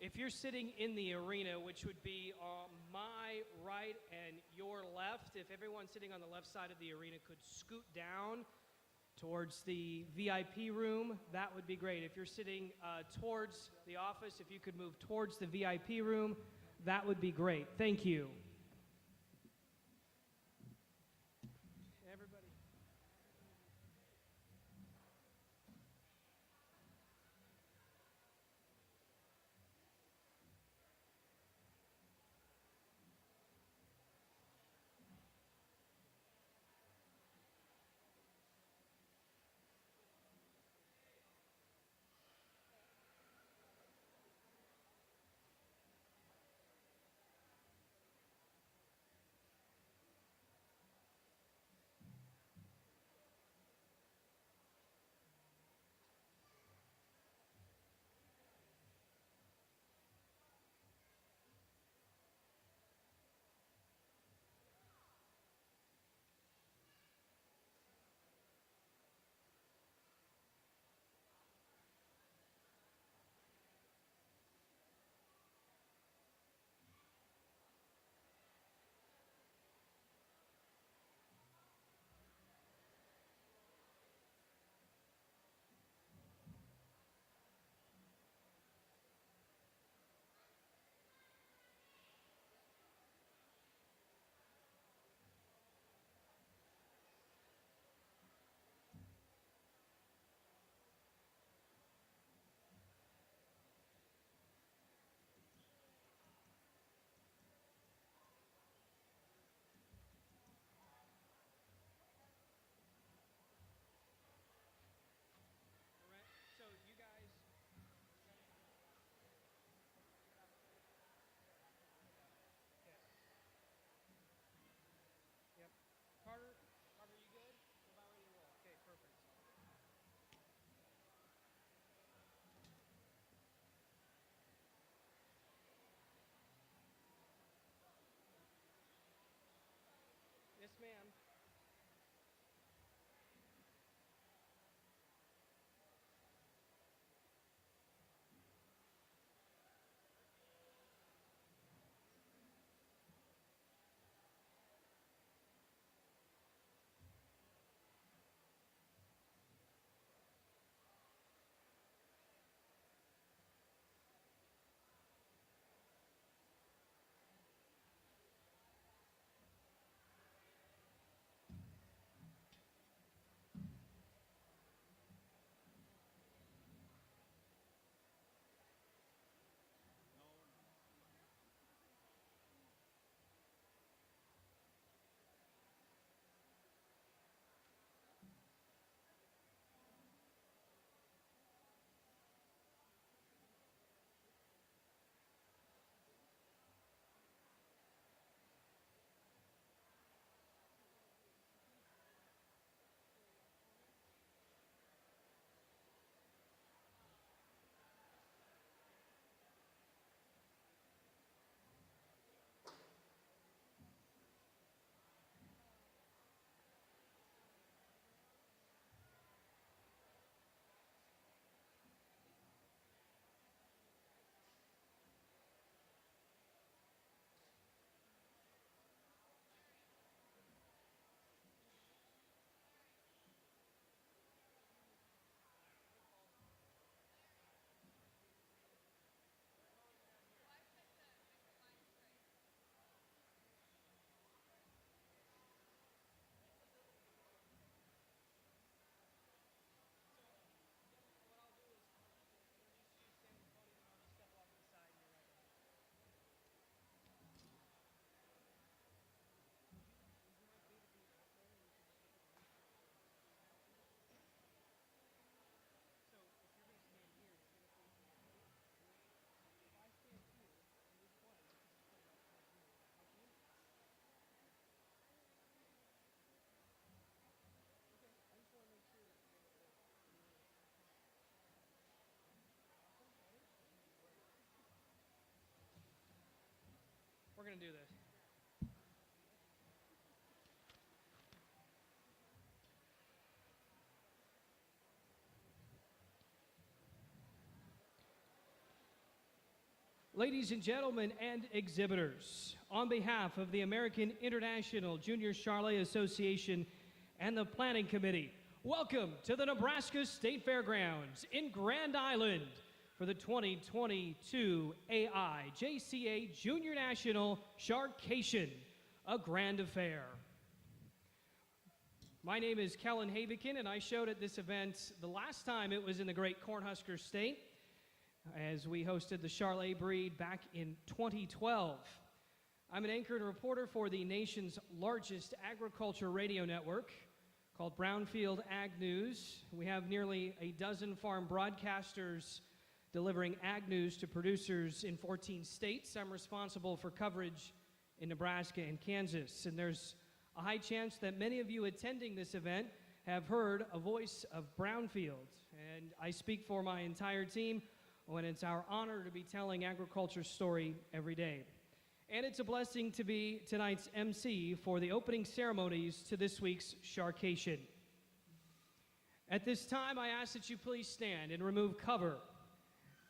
if you're sitting in the arena, which would be on my right and your left, if everyone sitting on the left side of the arena could scoot down towards the VIP room, that would be great. If you're sitting towards the office, if you could move towards the VIP room, that would be great. Thank you. Everybody. Ladies and gentlemen and exhibitors, on behalf of the American International Junior Charolais Association and the Planning Committee, welcome to the Nebraska State Fairgrounds in Grand Island for the 2022 AIJCA Junior National Char-Cation, a grand affair. My name is Kellen Havikin, and I showed at this event the last time it was in the great Cornhusker State, as we hosted the Charolais breed back in 2012. I'm an anchor and reporter for the nation's largest agriculture radio network called Brownfield Ag News. We have nearly a dozen farm broadcasters delivering ag news to producers in 14 states. I'm responsible for coverage in Nebraska and Kansas, and there's a high chance that many of you attending this event have heard a voice of Brownfield, and I speak for my entire team when it's our honor to be telling agriculture's story every day. And it's a blessing to be tonight's MC for the opening ceremonies to this week's Char-Cation. At this time, I ask that you please stand and remove cover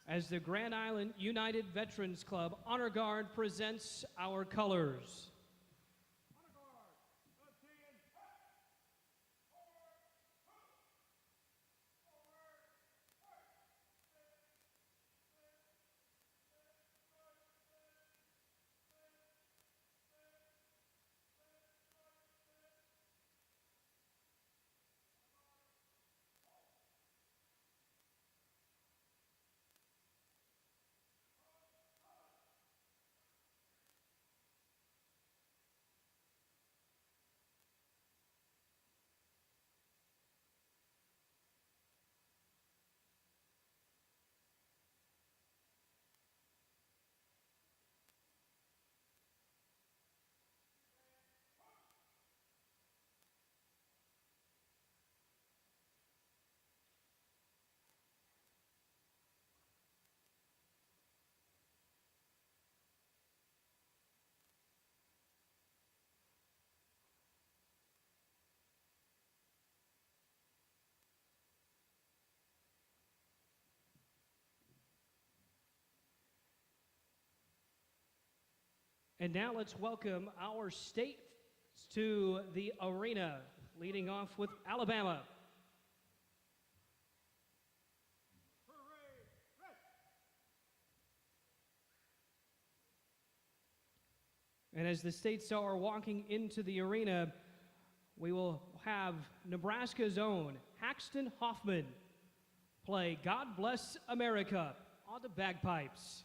as the Grand Island United Veterans Club Honor Guard presents our colors. And now let's welcome our state to the arena, leading off with Alabama. And as the states are walking into the arena, we will have Nebraska's own Haxton Hoffman play God Bless America on the bagpipes.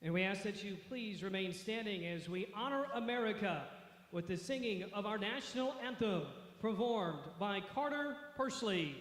And we ask that you please remain standing as we honor America with the singing of our national anthem, performed by Carter Pursley.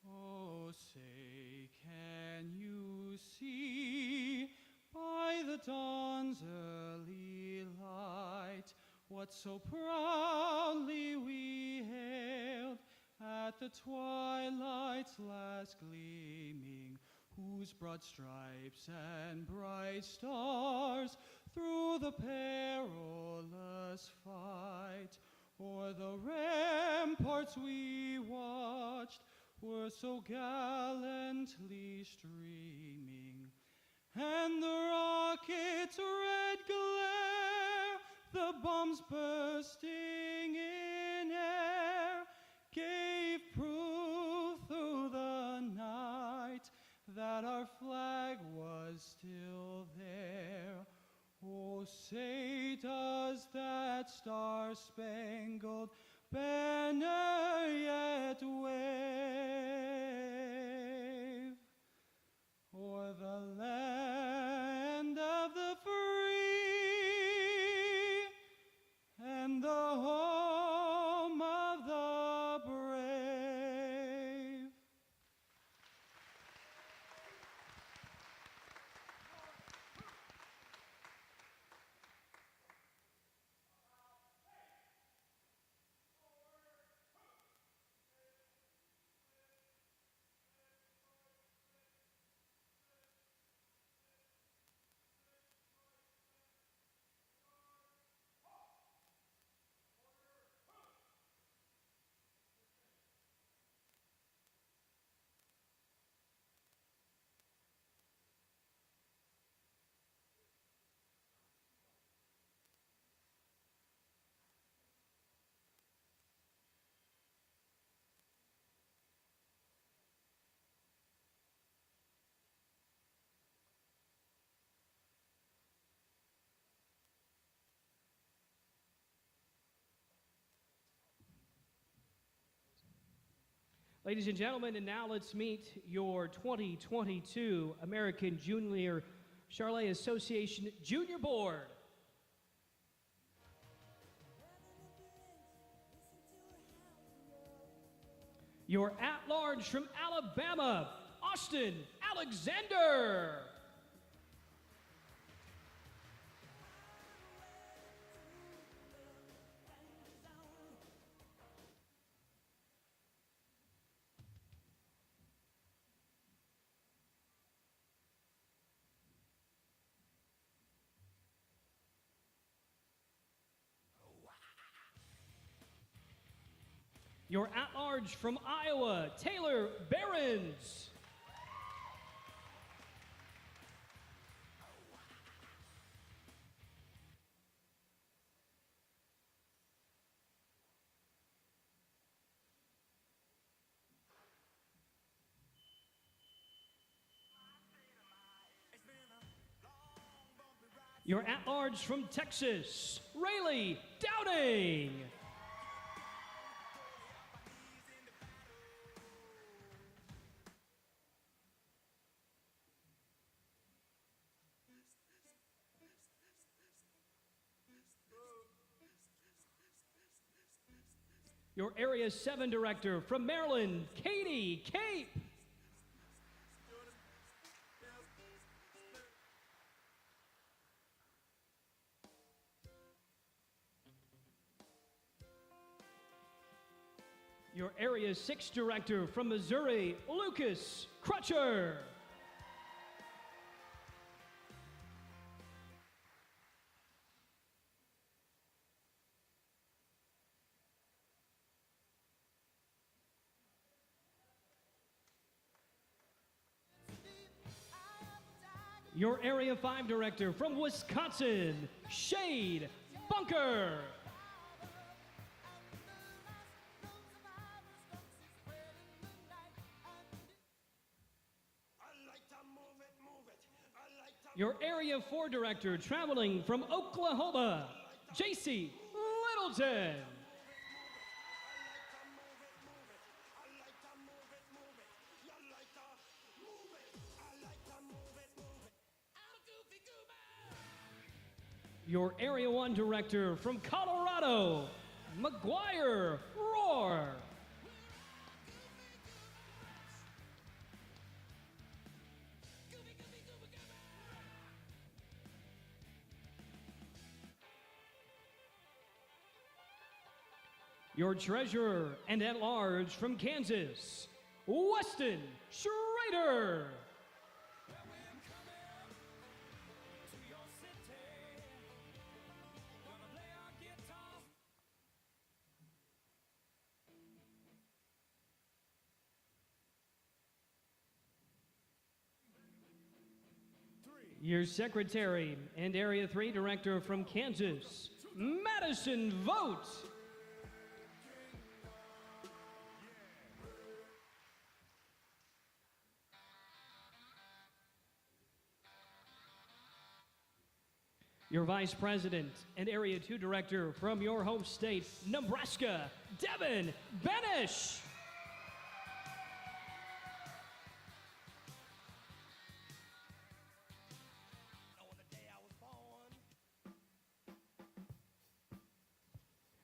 Oh, say, can you see by the dawn's early light what so proudly we hailed at the twilight's last gleaming, whose broad stripes and bright stars through the perilous fight o'er the ramparts we watched were so gallantly streaming, and the rocket's red glare, the bombs bursting in air, gave proof through the night that our flag was still there. Oh, say does that star-spangled banner yet wave o'er the land of the free and the home of the brave? Ladies and gentlemen, and now let's meet your 2022 American Junior Charolais Association Junior Board. Your at-large from Alabama, Austin Alexander. Your at-large from Iowa, Taylor Behrens. Your at-large from Texas, Rayleigh Dowding. Your Area 7 Director from Maryland, Katie Cape. Your Area 6 Director from Missouri, Lucas Crutcher. Your Area 5 Director from Wisconsin, Shade Bunker. Your Area 4 Director traveling from Oklahoma, JC Littleton. Your Area 1 Director from Colorado, McGuire Roar. Your treasurer and at-large from Kansas, Weston Schrader. Your secretary and Area 3 director from Kansas, Madison Vogt. Your vice president and Area 2 director from your home state, Nebraska, Devin Benish.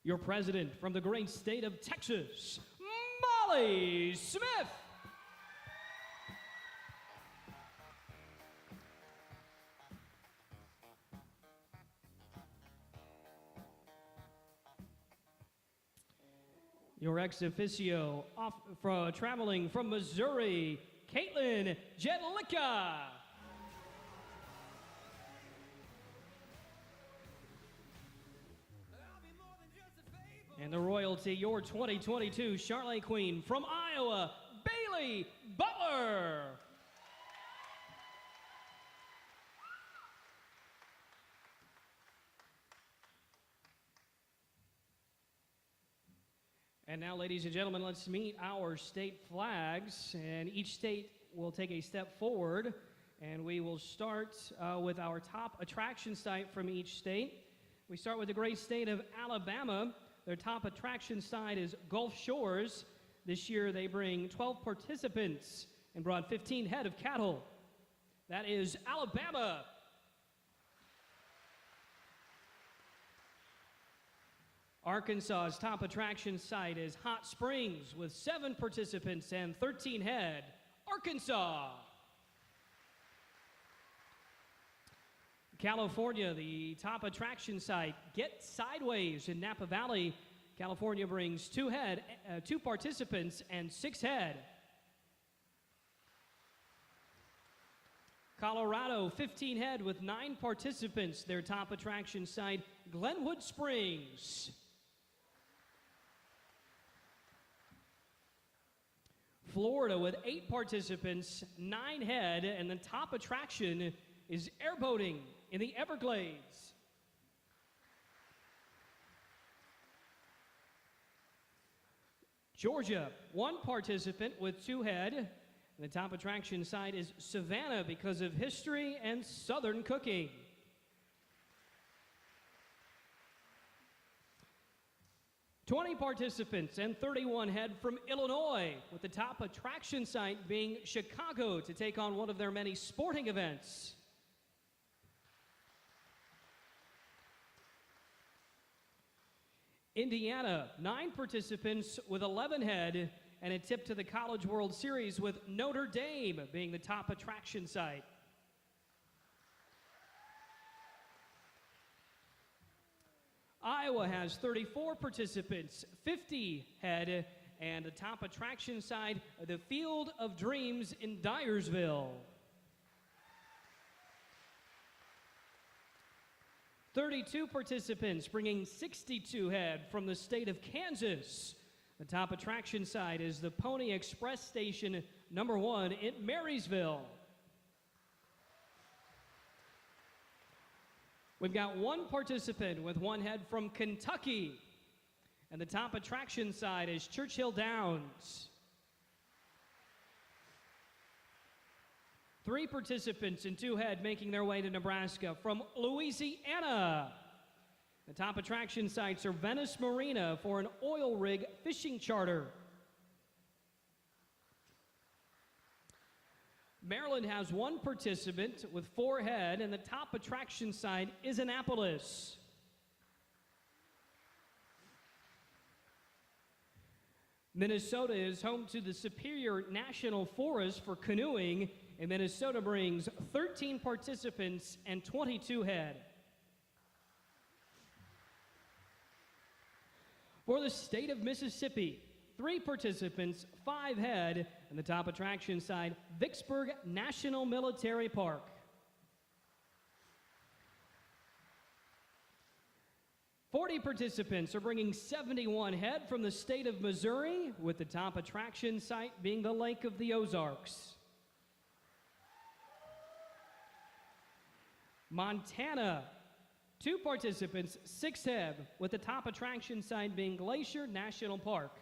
Your president from the great state of Texas, Molly Smith. Your ex officio traveling from Missouri, Caitlin Jedlicka. And the royalty, your 2022 Charolais Queen from Iowa, Bailey Butler. And now, ladies and gentlemen, let's meet our state flags. And each state will take a step forward. And we will start with our top attraction site from each state. We start with the great state of Alabama. Their top attraction site is Gulf Shores. This year they bring 12 participants and brought 15 head of cattle. That is Alabama. Arkansas's top attraction site is Hot Springs with 7 participants and 13 head. Arkansas. California, the top attraction site, Get Sideways in Napa Valley. California brings 2 participants and 6 head. Colorado, 15 head with 9 participants. Their top attraction site, Glenwood Springs. Florida with 8 participants, 9 head, and the top attraction is airboating in the Everglades. Georgia, 1 participant with 2 head. And the top attraction site is Savannah because of history and Southern cooking. "20 participants and 31 head from Illinois, with the top attraction site being Chicago to take on one of their many sporting events. Indiana, 9 participants with 11 head, and a tip to the College World Series with Notre Dame being the top attraction site. Iowa has 34 participants, 50 head, and the top attraction site, the Field of Dreams in Dyersville. 32 participants, bringing 62 head from the state of Kansas. The top attraction site is the Pony Express Station number 1 in Marysville. We've got 1 participant with 1 head from Kentucky. And the top attraction site is Churchill Downs. 3 participants and 2 head making their way to Nebraska from Louisiana. The top attraction sites are Venice Marina for an oil rig fishing charter. Maryland has 1 participant with 4 head, and the top attraction site is Annapolis. Minnesota is home to the Superior National Forest for canoeing, and Minnesota brings 13 participants and 22 head. For the state of Mississippi, 3 participants, 5 head, and the top attraction site, Vicksburg National Military Park. "40 participants are bringing 71 head from the state of Missouri, with the top attraction site being the Lake of the Ozarks. Montana, 2 participants, 6 head, with the top attraction site being Glacier National Park.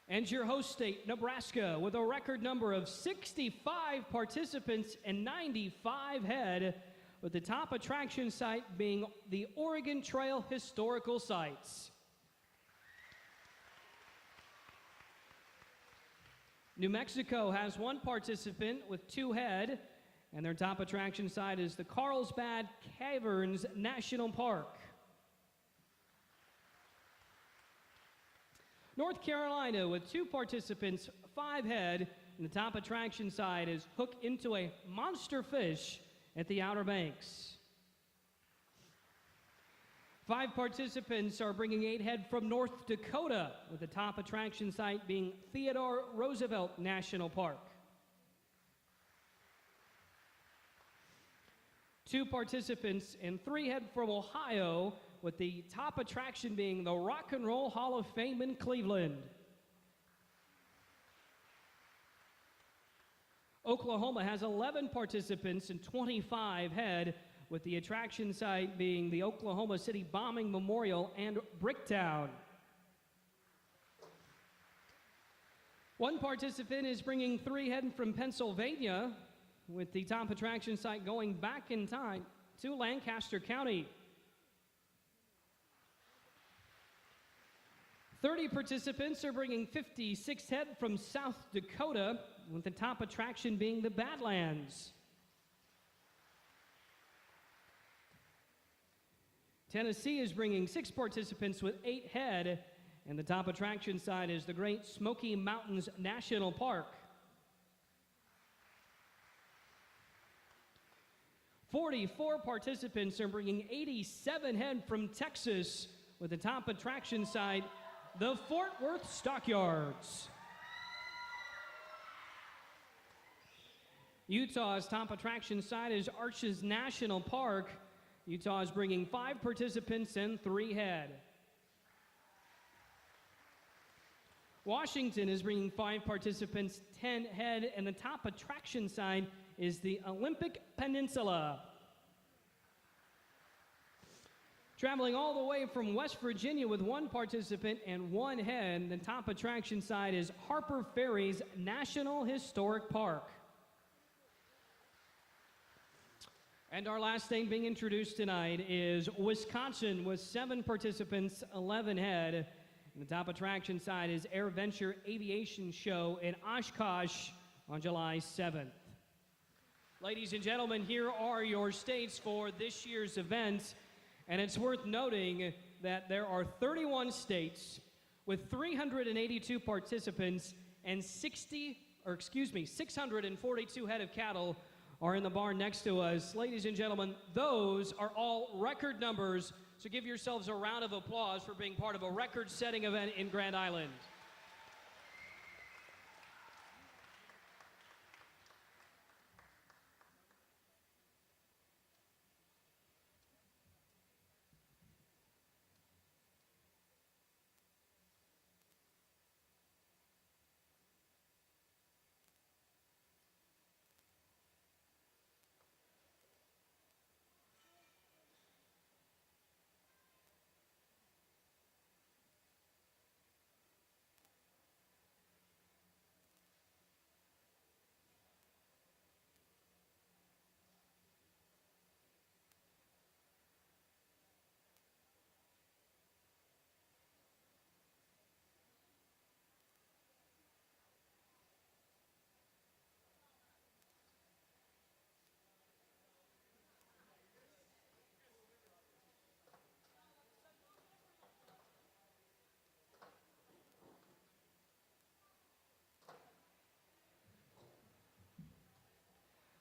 And your host state, Nebraska, with a record number of 65 participants and 95 head, with the top attraction site being the Oregon Trail Historical Sites. New Mexico has 1 participant with 2 head, and their top attraction site is the Carlsbad Caverns National Park. North Carolina with 2 participants, 5 head, and the top attraction site is Hook into a Monster Fish at the Outer Banks. 5 participants are bringing 8 head from North Dakota, with the top attraction site being Theodore Roosevelt National Park. 2 participants and 3 head from Ohio, with the top attraction being the Rock and Roll Hall of Fame in Cleveland. Oklahoma has 11 participants and 25 head, with the attraction site being the Oklahoma City Bombing Memorial and Bricktown. 1 participant is bringing 3 head from Pennsylvania, with the top attraction site going back in time to Lancaster County. 30 participants are bringing 56 head from South Dakota, with the top attraction being the Badlands. Tennessee is bringing 6 participants with 8 head, and the top attraction site is the Great Smoky Mountains National Park. 44 participants are bringing 87 head from Texas, with the top attraction site the Fort Worth Stockyards. Utah's top attraction site is Arches National Park. Utah is bringing 5 participants and 3 head. Washington is bringing 5 participants, 10 head, and the top attraction site is the Olympic Peninsula. Traveling all the way from West Virginia with 1 participant and 1 head, the top attraction site is Harper Ferry's National Historic Park. And our last state being introduced tonight is Wisconsin, with 7 participants, 11 head. And the top attraction site is Air Venture Aviation Show in Oshkosh on July 7th. Ladies and gentlemen, here are your states for this year's event. And it's worth noting that there are 31 states with 382 participants and 642 head of cattle are in the barn next to us. Ladies and gentlemen, those are all record numbers, so give yourselves a round of applause for being part of a record-setting event in Grand Island.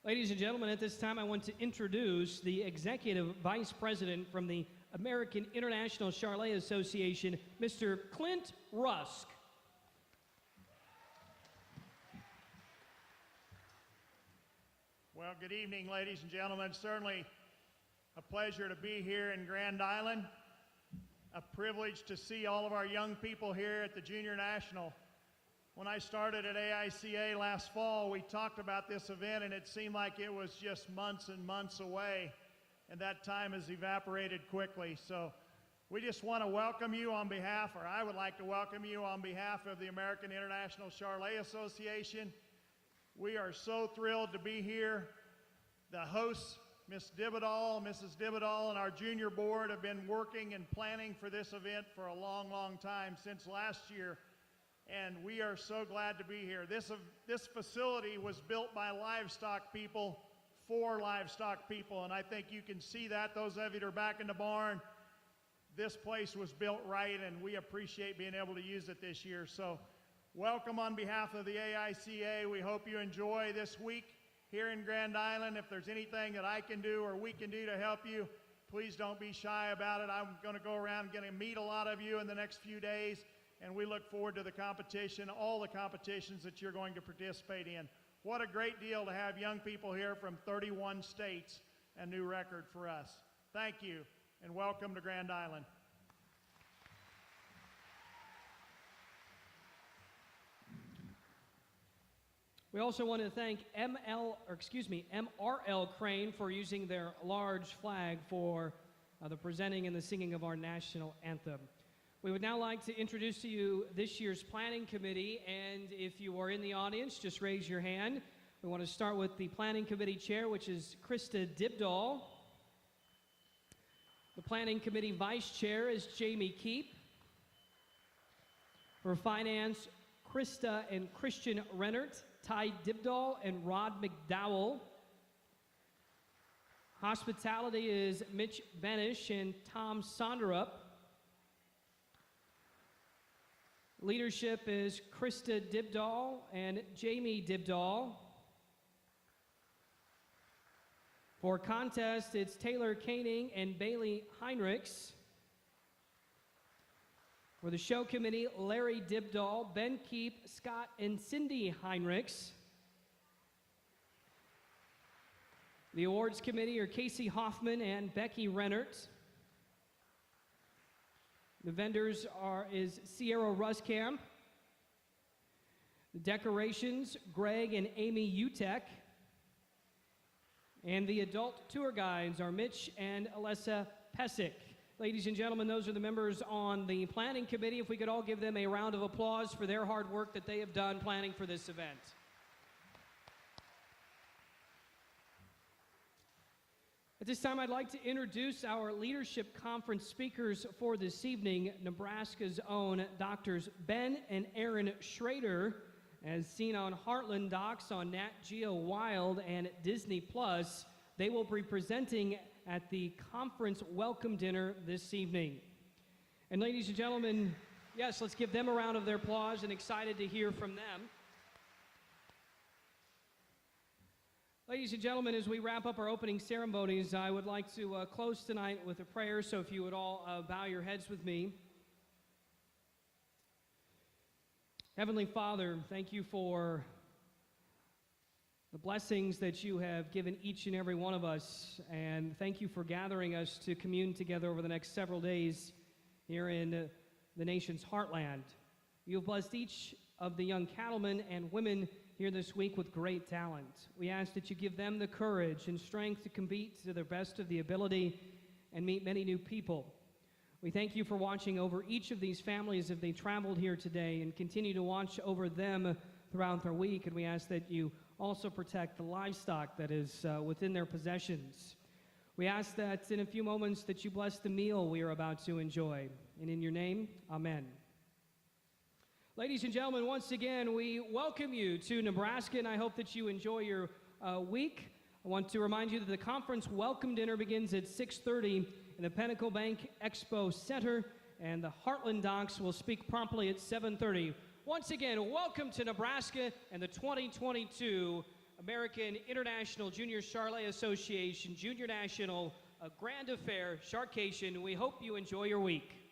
Ladies and gentlemen, at this time I want to introduce the Executive Vice President from the American International Charolais Association, Mr. Clint Rusk. Well, good evening, ladies and gentlemen. It's certainly a pleasure to be here in Grand Island, a privilege to see all of our young people here at the Junior National. When I started at AICA last fall, we talked about this event, and it seemed like it was just months and months away, and that time has evaporated quickly. So we just want to welcome you on behalf, or I would like to welcome you on behalf of the American International Charolais Association. We are so thrilled to be here. The hosts, Ms. Dibadal, Mrs. Dibadal, and our junior board have been working and planning for this event for a long, long time, since last year, and we are so glad to be here. This facility was built by livestock people for livestock people, and I think you can see that. Those of you that are back in the barn, this place was built right, and we appreciate being able to use it this year. So welcome on behalf of the AICA. We hope you enjoy this week here in Grand Island. If there's anything that I can do or we can do to help you, please don't be shy about it. I'm going to go around and going to meet a lot of you in the next few days, and we look forward to the competition, all the competitions that you're going to participate in. What a great deal to have young people here from 31 states, a new record for us. Thank you, and welcome to Grand Island. We also want to thank MRL Crane for using their large flag for the presenting and the singing of our national anthem. We would now like to introduce to you this year's planning committee, and if you are in the audience, just raise your hand. We want to start with the planning committee chair, which is Krista Dibdahl. The planning committee vice chair is Jamie Keep. For finance, Krista and Christian Rennert, Ty Dibdahl and Rod McDowell. Hospitality is Mitch Benish and Tom Sonderup. Leadership is Krista Dibdahl and Jamie Dibdahl. For contest, it's Taylor Koenig and Bailey Heinrichs. For the show committee, Larry Dibdahl, Ben Keep, Scott and Cindy Heinrichs. The awards committee are Casey Hoffman and Becky Rennert. The vendors is Sierra Ruskamp. The decorations, Greg and Amy Utek. And the adult tour guides are Mitch and Alessa Pesic. Ladies and gentlemen, those are the members on the planning committee. If we could all give them a round of applause for their hard work that they have done planning for this event. At this time, I'd like to introduce our leadership conference speakers for this evening, Nebraska's own Doctors Ben and Aaron Schrader, as seen on Heartland Docs on Nat Geo Wild and Disney Plus. They will be presenting at the conference welcome dinner this evening. And ladies and gentlemen, yes, let's give them a round of their applause, and excited to hear from them. Ladies and gentlemen, as we wrap up our opening ceremonies, I would like to close tonight with a prayer, so if you would all bow your heads with me. Heavenly Father, thank you for the blessings that you have given each and every one of us, and thank you for gathering us to commune together over the next several days here in the nation's heartland. You have blessed each of the young cattlemen and women here this week with great talent. We ask that you give them the courage and strength to compete to their best of the ability and meet many new people. We thank you for watching over each of these families as they traveled here today, and continue to watch over them throughout their week, and we ask that you also protect the livestock that is within their possessions. We ask that in a few moments that you bless the meal we are about to enjoy. And in your name, amen. Ladies and gentlemen, once again, we welcome you to Nebraska, and I hope that you enjoy your week. I want to remind you that the conference welcome dinner begins at 6:30 in the Pinnacle Bank Expo Center, and the Heartland Docs will speak promptly at 7:30. Once again, welcome to Nebraska and the 2022 American International Junior Charolais Association Junior National a grand affair, Char-Cation. We hope you enjoy your week.